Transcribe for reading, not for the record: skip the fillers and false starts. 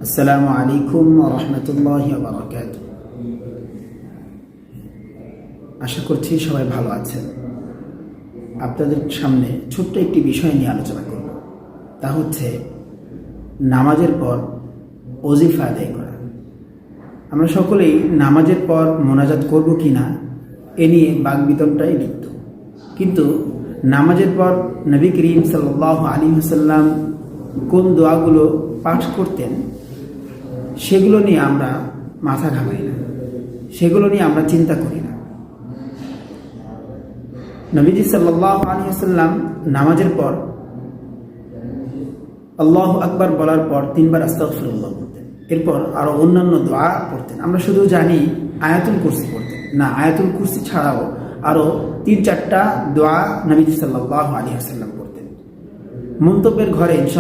আসসালামু আলাইকুম ওয়া রাহমাতুল্লাহি ওয়া বারাকাতুহু। আশা করছি সবাই ভালো আছেন। আপনাদের সামনে ছোট্ট একটি বিষয় নিয়ে আলোচনা করব, তা হচ্ছে নামাজের পর ওজিফা আদায় করা। আমরা সকলেই নামাজের পর মোনাজাত করব কিনা এ নিয়ে বাকবিতণ্ডায় লিপ্ত, কিন্তু নামাজের পর নবী করিম সাল্লাল্লাহু আলাইহি ওয়াসাল্লাম কোন দোয়াগুলো পাঠ করতেন সেগুলো নিয়ে আমরা মাথা ঘামাই না, সেগুলো নিয়ে আমরা চিন্তা করি না। নবীজি সাল্লাল্লাহু আলাইহি ওয়াসাল্লাম নামাজের পর আল্লাহু আকবার বলার পর 3 বার আস্তাগফিরুল্লাহ বলতেন, এরপর আরো অন্যান্য দোয়া পড়তেন। আমরা শুধু জানি আয়াতুল কুরসি পড়তেন না, আয়াতুল কুরসি ছাড়াও আরো 3-4টা দোয়া নবীজি সাল্লাল্লাহু আলাইহি ওয়াসাল্লাম পড়তেন। মন্তব্যের ঘরে ইনশাআল্লাহ